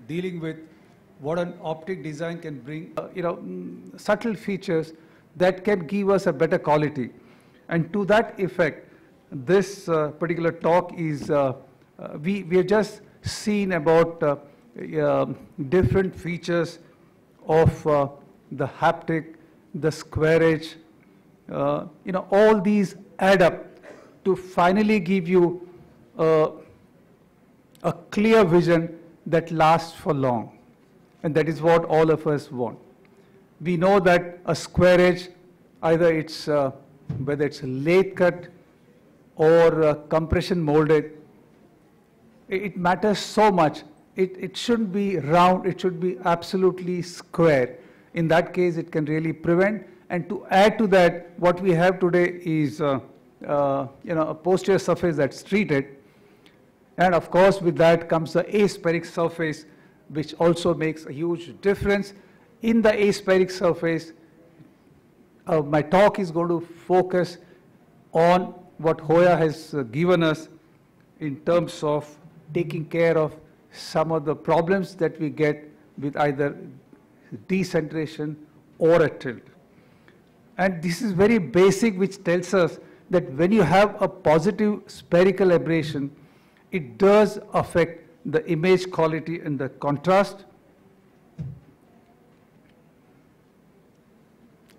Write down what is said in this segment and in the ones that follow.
dealing with what an optic design can bring, subtle features that can give us a better quality. And to that effect, this particular talk is, we have just seen about different features of the haptic, the square edge, all these add up to finally give you a clear vision that lasts for long. And that is what all of us want. We know that a square edge, either it's, whether it's lathe cut or compression molded, it matters so much. It shouldn't be round, it should be absolutely square. In that case, it can really prevent. And to add to that, what we have today is a posterior surface that's treated. And of course, with that comes the aspheric surface, which also makes a huge difference. In the aspheric surface, my talk is going to focus on what Hoya has given us in terms of taking care of some of the problems that we get with either decentration or a tilt. And this is very basic, which tells us that when you have a positive spherical aberration, it does affect the image quality and the contrast.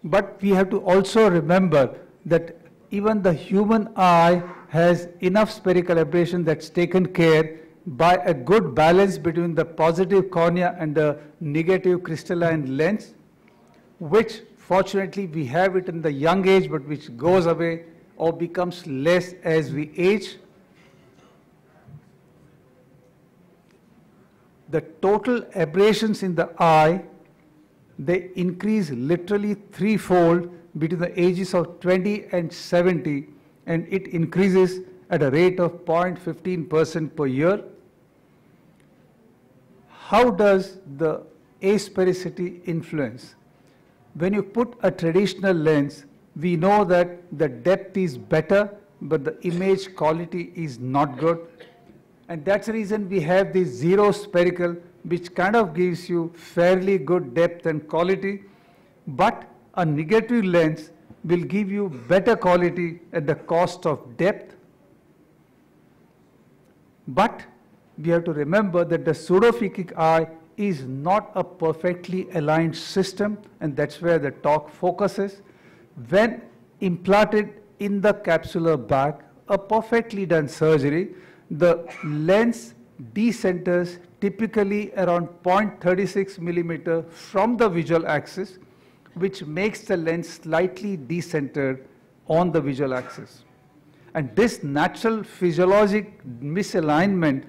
But we have to also remember that even the human eye has enough spherical aberration that's taken care by a good balance between the positive cornea and the negative crystalline lens, which fortunately we have it in the young age, but which goes away or becomes less as we age. The total aberrations in the eye, they increase literally threefold between the ages of 20 and 70, and it increases at a rate of 0.15% per year. How does the asphericity influence? When you put a traditional lens, we know that the depth is better, but the image quality is not good. And that's the reason we have this zero spherical, which kind of gives you fairly good depth and quality. But a negative lens will give you better quality at the cost of depth. But we have to remember that the pseudophakic eye is not a perfectly aligned system, and that's where the talk focuses. When implanted in the capsular bag, a perfectly done surgery, the lens decenters typically around 0.36 millimeter from the visual axis, which makes the lens slightly decentered on the visual axis. And this natural physiologic misalignment,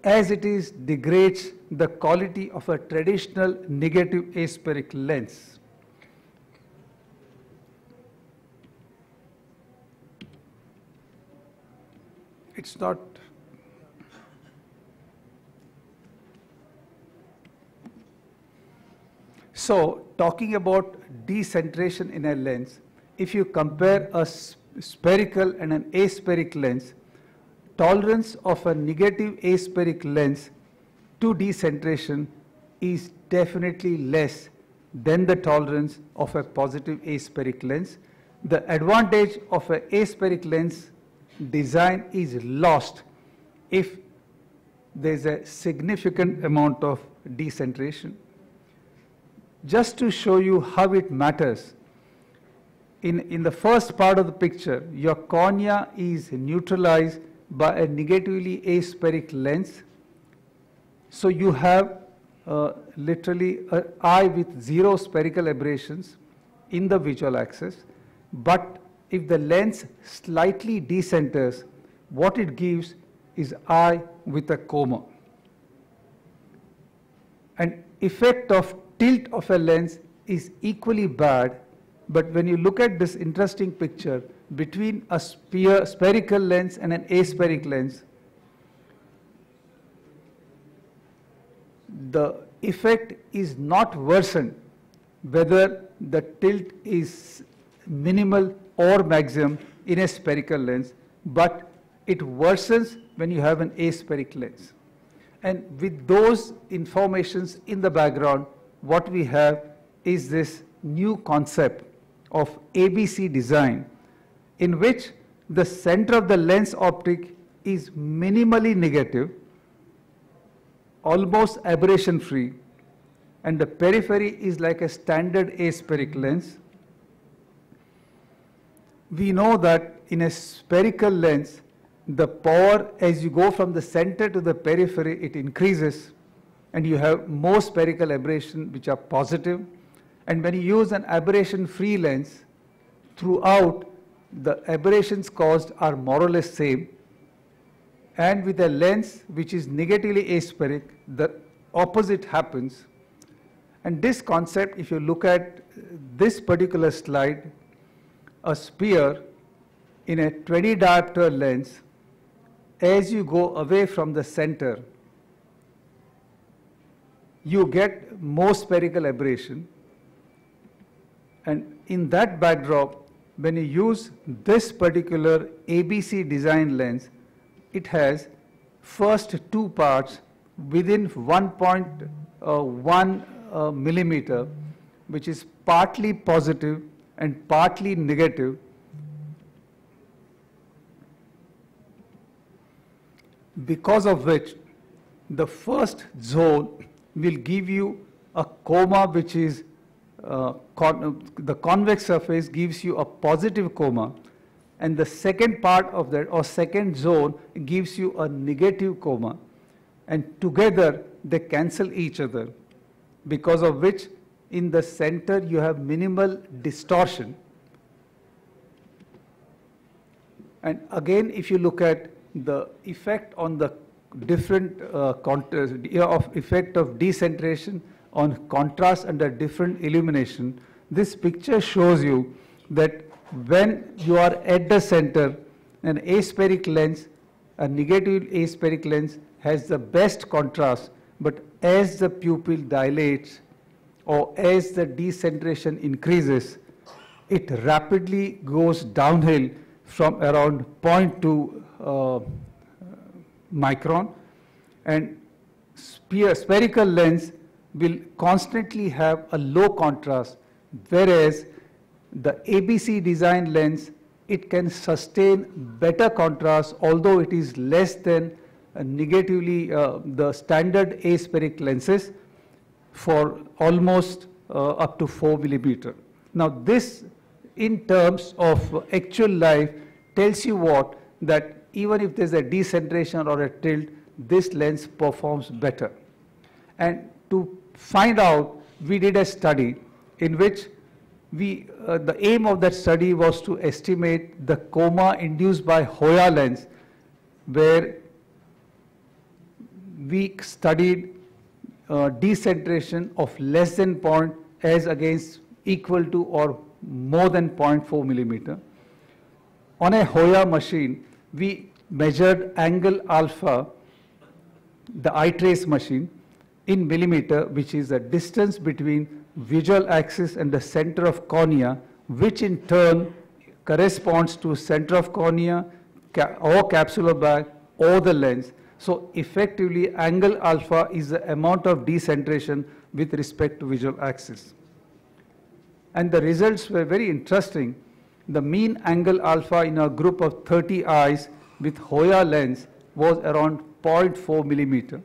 as it is, degrades the quality of a traditional negative aspheric lens. It's not. So, talking about decentration in a lens, if you compare a spherical and an aspheric lens, tolerance of a negative aspheric lens to decentration is definitely less than the tolerance of a positive aspheric lens. The advantage of an aspheric lens design is lost if there's a significant amount of decentration. Just to show you how it matters, in the first part of the picture, your cornea is neutralized by a negatively aspheric lens. So you have literally an eye with zero spherical aberrations in the visual axis. But if the lens slightly decenters, what it gives is eye with a coma. An effect of tilt of a lens is equally bad, but when you look at this interesting picture between a spherical lens and an aspheric lens, the effect is not worsened whether the tilt is minimal or maximum in a spherical lens, but it worsens when you have an aspheric lens. And with those informations in the background, what we have is this new concept of ABC design, in which the center of the lens optic is minimally negative, almost aberration free, and the periphery is like a standard aspheric lens. We know that in a spherical lens, the power as you go from the center to the periphery, it increases, and you have more spherical aberration which are positive. And when you use an aberration-free lens, throughout the aberrations caused are more or less same. And with a lens which is negatively aspheric, the opposite happens. And this concept, if you look at this particular slide, a sphere in a 20 diopter lens, as you go away from the center, you get more spherical aberration. And in that backdrop, when you use this particular ABC design lens, it has first two parts within 1.1 millimeter, which is partly positive and partly negative. Because of which the first zone will give you a coma, which is the convex surface gives you a positive coma, and the second part of that or second zone gives you a negative coma, and together they cancel each other, because of which in the center you have minimal distortion. And again, if you look at the effect on the different effect of decentration on contrast under different illumination, this picture shows you that when you are at the center, an aspheric lens, a negative aspheric lens has the best contrast, but as the pupil dilates or as the decentration increases, it rapidly goes downhill from around 0.2 micron, and spherical lens will constantly have a low contrast, whereas the ABC design lens, it can sustain better contrast, although it is less than negatively the standard aspheric lenses for almost up to 4 millimeter. Now this, in terms of actual life, tells you what? That even if there's a decentration or a tilt, this lens performs better. And to find out, we did a study in which the aim of that study was to estimate the coma induced by Hoya lens, where we studied decentration of less than point as against equal to or more than 0.4 millimeter. On a Hoya machine, we measured angle alpha, the eye trace machine, in millimeter, which is the distance between visual axis and the center of cornea, which in turn corresponds to center of cornea or capsular bag or the lens. So effectively, angle alpha is the amount of decentration with respect to visual axis. And the results were very interesting. The mean angle alpha in a group of 30 eyes with Hoya lens was around 0.4 millimeter.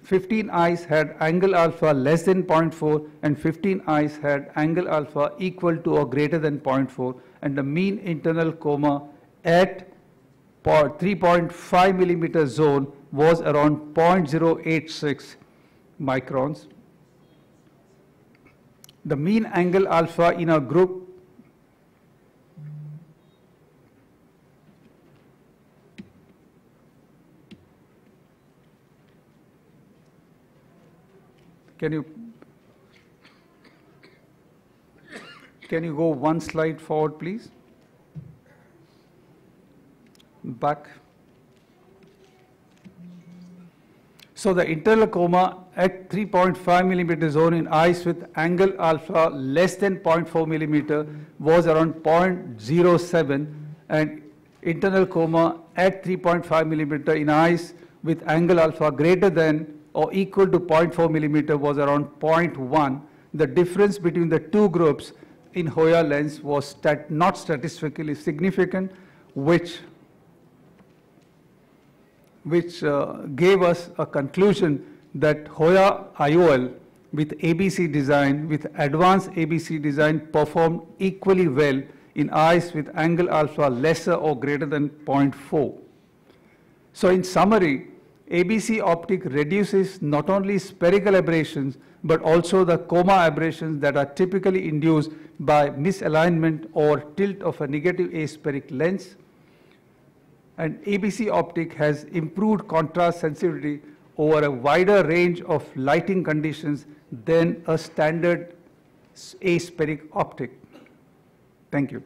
15 eyes had angle alpha less than 0.4, and 15 eyes had angle alpha equal to or greater than 0.4, and the mean internal coma at 3.5 millimeter zone was around 0.086 microns. The mean angle alpha in a group Can you go one slide forward, please? Back. So the internal coma at 3.5 millimeter zone in eyes with angle alpha less than 0.4 millimeter was around 0.07, and internal coma at 3.5 millimeter in eyes with angle alpha greater than or equal to 0.4 millimeter was around 0.1. The difference between the two groups in Hoya lens was not statistically significant, which gave us a conclusion that Hoya IOL with ABC design, with advanced ABC design, performed equally well in eyes with angle alpha lesser or greater than 0.4. So in summary, ABC optic reduces not only spherical aberrations, but also the coma aberrations that are typically induced by misalignment or tilt of a negative aspheric lens. And ABC optic has improved contrast sensitivity over a wider range of lighting conditions than a standard aspheric optic. Thank you.